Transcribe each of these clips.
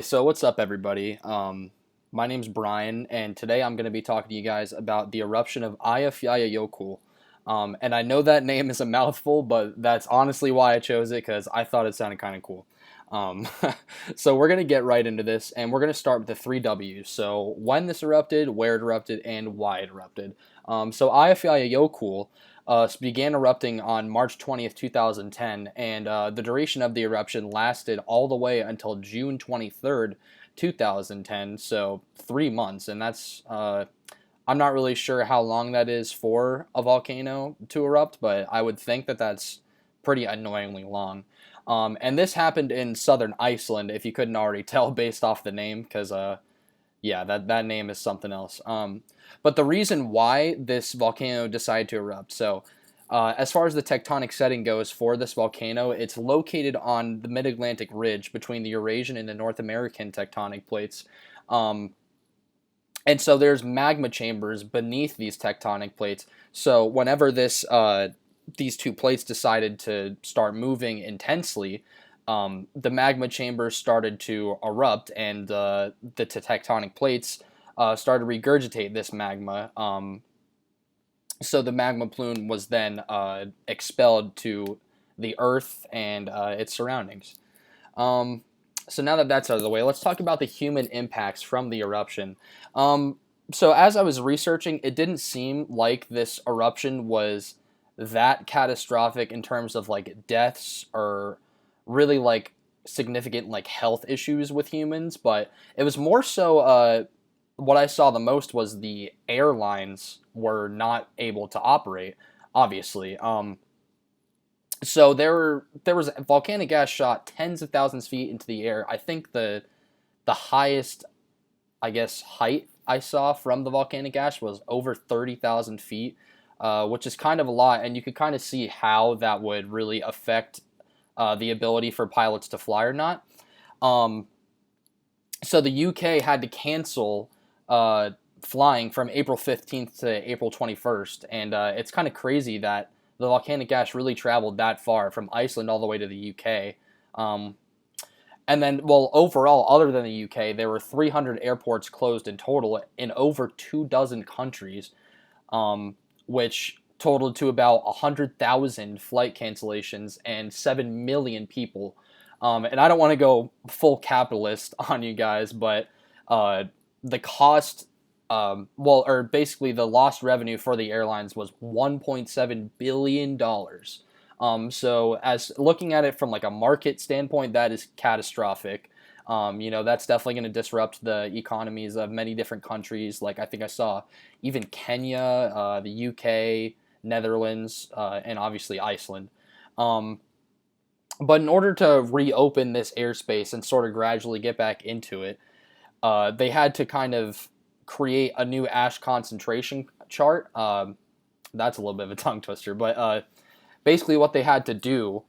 So what's up, everybody? My name's Brian, and today I'm going to be talking to you guys about the eruption of Eyjafjallajokull. And I know that name is a mouthful, but that's honestly why I chose it, because I thought it sounded kind of cool. Um, so we're going to get right into this, and we're going to start with the three W's. So when this erupted, where it erupted, and why it erupted. So Eyjafjallajokull began erupting on March 20th, 2010, and the duration of the eruption lasted all the way until June 23rd, 2010, so 3 months, and that's I'm not really sure how long that is for a volcano to erupt, but I would think that that's pretty annoyingly long. And this happened in southern Iceland, if you couldn't already tell based off the name, because yeah, that name is something else. But the reason why this volcano decided to erupt, so as far as the tectonic setting goes for this volcano, it's located on the mid-Atlantic ridge between the Eurasian and the North American tectonic plates. Um, and so there's magma chambers beneath these tectonic plates. So whenever these two plates decided to start moving intensely, the magma chambers started to erupt, and the tectonic plates started to regurgitate this magma. So the magma plume was then expelled to the Earth and its surroundings. Um, so now that that's out of the way, let's talk about the human impacts from the eruption. So as I was researching, it didn't seem like this eruption was that catastrophic in terms of like deaths or really like significant like health issues with humans, but it was more so what I saw the most was the airlines were not able to operate, obviously. So there was volcanic gas shot tens of thousands of feet into the air. I think the highest, I guess, height I saw from the volcanic ash was over 30,000 feet, which is kind of a lot, and you could kind of see how that would really affect the ability for pilots to fly or not. Um, so the UK had to cancel flying from April 15th to April 21st, and it's kind of crazy that the volcanic ash really traveled that far from Iceland all the way to the UK. Um, and then, well, overall, other than the UK, there were 300 airports closed in total in over 2 dozen countries, which totaled to about 100,000 flight cancellations and 7 million people. And I don't want to go full capitalist on you guys, but the cost, or basically the lost revenue for the airlines was $1.7 billion. So as looking at it from like a market standpoint, that is catastrophic. That's definitely going to disrupt the economies of many different countries. Like I think I saw even Kenya, the UK, Netherlands, and obviously Iceland. But in order to reopen this airspace and sort of gradually get back into it, they had to kind of create a new ash concentration chart. That's a little bit of a tongue twister, but basically what they had to do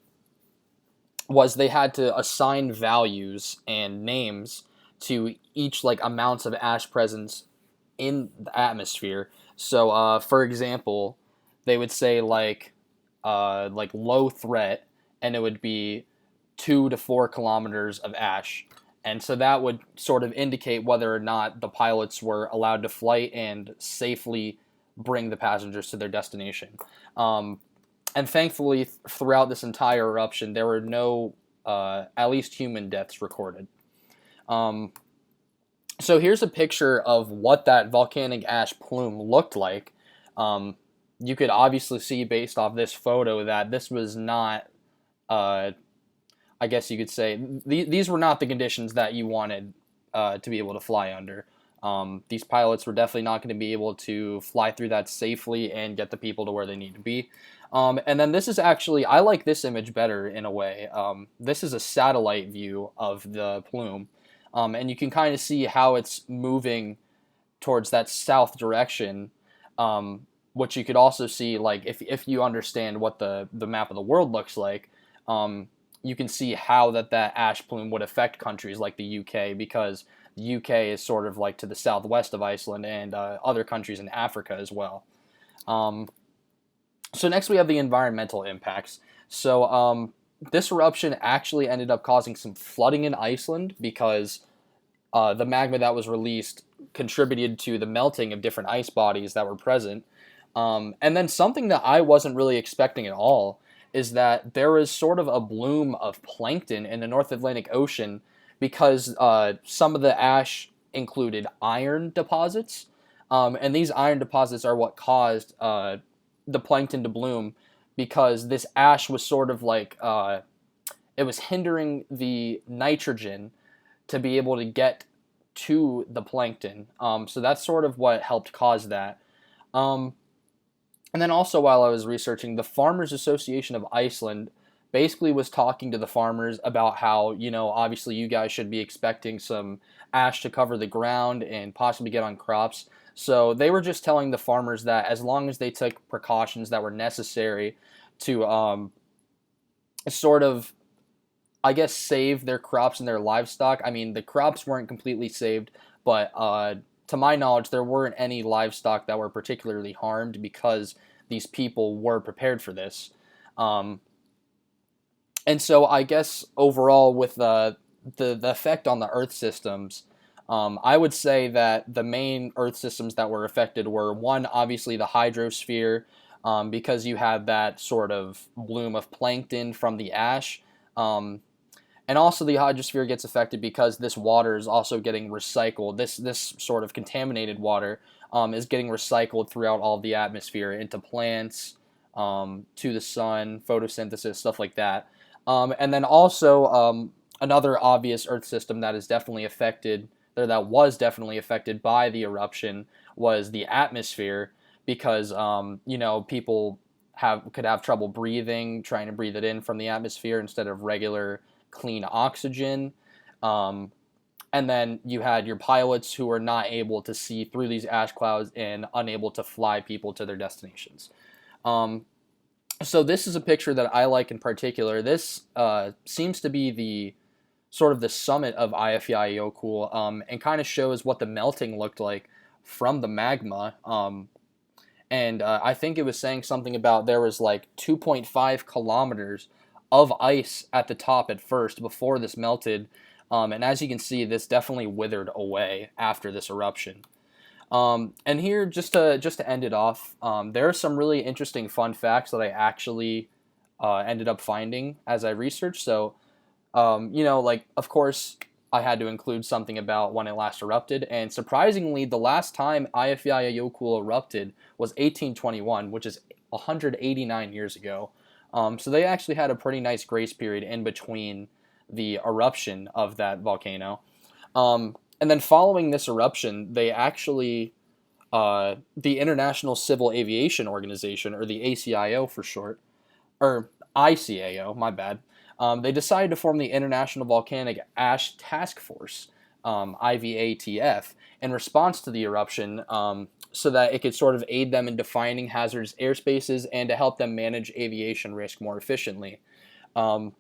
was they had to assign values and names to each like amounts of ash presence in the atmosphere. So, for example, they would say like low threat, and it would be 2 to 4 kilometers of ash, and so that would sort of indicate whether or not the pilots were allowed to flight and safely bring the passengers to their destination. And thankfully, throughout this entire eruption, there were no, at least human deaths recorded. Um, so here's a picture of what that volcanic ash plume looked like. You could obviously see based off this photo that this was not, I guess you could say, these were not the conditions that you wanted to be able to fly under. These pilots were definitely not going to be able to fly through that safely and get the people to where they need to be. And then this is actually, I like this image better in a way. This is a satellite view of the plume. And you can kind of see how it's moving towards that south direction, which you could also see, like, if you understand what the map of the world looks like, you can see how that ash plume would affect countries like the UK, because the UK is sort of like to the southwest of Iceland and other countries in Africa as well. So next we have the environmental impacts. So this eruption actually ended up causing some flooding in Iceland because the magma that was released contributed to the melting of different ice bodies that were present. And then something that I wasn't really expecting at all is that there is sort of a bloom of plankton in the North Atlantic Ocean because some of the ash included iron deposits. And these iron deposits are what caused the plankton to bloom because this ash was sort of like it was hindering the nitrogen to be able to get to the plankton. So that's sort of what helped cause that. Um, and then also while I was researching, the Farmers Association of Iceland basically was talking to the farmers about how, obviously you guys should be expecting some ash to cover the ground and possibly get on crops. So they were just telling the farmers that as long as they took precautions that were necessary to sort of, I guess, save their crops and their livestock. I mean, the crops weren't completely saved, but to my knowledge, there weren't any livestock that were particularly harmed because these people were prepared for this. Um, and so I guess overall, with the effect on the Earth systems, I would say that the main Earth systems that were affected were one, obviously the hydrosphere, because you had that sort of bloom of plankton from the ash. And also the hydrosphere gets affected because this water is also getting recycled. This sort of contaminated water is getting recycled throughout all of the atmosphere into plants, to the sun, photosynthesis, stuff like that. And then also another obvious Earth system that is definitely affected, or that was definitely affected by the eruption, was the atmosphere because people could have trouble breathing, trying to breathe it in from the atmosphere instead of regular clean oxygen. Um, and then you had your pilots who were not able to see through these ash clouds and unable to fly people to their destinations. Um, so this is a picture that I like in particular. This seems to be the sort of the summit of Eyjafjallajokull, and kind of shows what the melting looked like from the magma. And I think it was saying something about there was like 2.5 kilometers of ice at the top at first before this melted. And as you can see, this definitely withered away after this eruption. And here, just to end it off, there are some really interesting fun facts that I actually ended up finding as I researched. So, like, of course, I had to include something about when it last erupted. And surprisingly, the last time Eyjafjallajokull erupted was 1821, which is 189 years ago. So they actually had a pretty nice grace period in between the eruption of that volcano. And then following this eruption, they actually, the International Civil Aviation Organization, or the ACIO for short, or ICAO, my bad, they decided to form the International Volcanic Ash Task Force, IVATF, in response to the eruption, so that it could sort of aid them in defining hazardous airspaces and to help them manage aviation risk more efficiently. Um,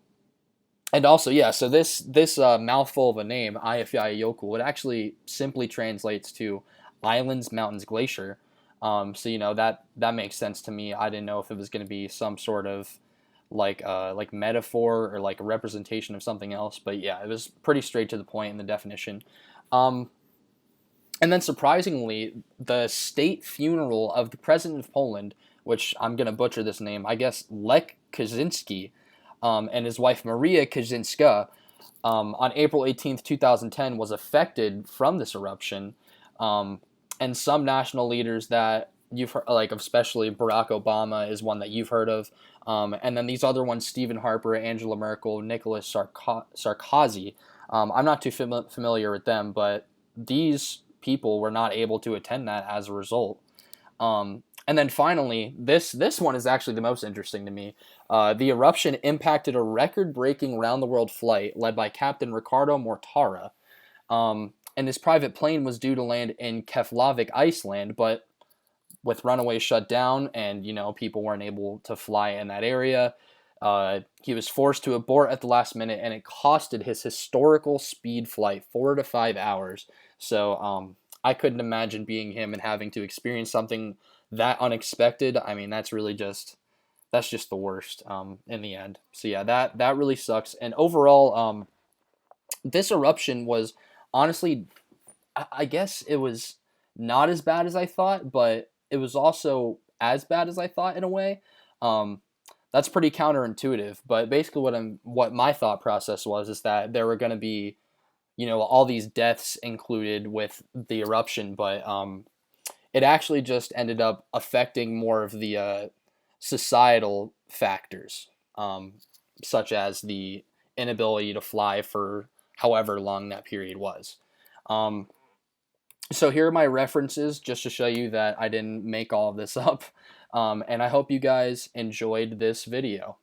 and also, yeah, so this mouthful of a name, Eyjafjallajokull, it actually simply translates to islands, mountains, glacier. So that makes sense to me. I didn't know if it was going to be some sort of like metaphor or like a representation of something else, but yeah, it was pretty straight to the point in the definition. Um, and then surprisingly, the state funeral of the president of Poland, which I'm going to butcher this name, I guess Lech Kaczynski, and his wife Maria Kaczynska, on April 18th, 2010, was affected from this eruption. Um, and some national leaders that you've heard, like especially Barack Obama is one that you've heard of. And then these other ones, Stephen Harper, Angela Merkel, Nicholas Sarkozy. I'm not too familiar with them, but these people were not able to attend that as a result. And then finally, this one is actually the most interesting to me. The eruption impacted a record-breaking round-the-world flight led by Captain Ricardo Mortara. And his private plane was due to land in Keflavik, Iceland, but with runways shut down and people weren't able to fly in that area, he was forced to abort at the last minute, and it costed his historical speed flight 4 to 5 hours. So I couldn't imagine being him and having to experience something that unexpected. I mean, that's just the worst in the end. So yeah, that really sucks. And overall, this eruption was honestly, I guess it was not as bad as I thought, but it was also as bad as I thought in a way. Um, that's pretty counterintuitive, but basically what my thought process was is that there were going to be, all these deaths included with the eruption, but it actually just ended up affecting more of the societal factors, um, such as the inability to fly for however long that period was. Um, so here are my references just to show you that I didn't make all of this up. And I hope you guys enjoyed this video.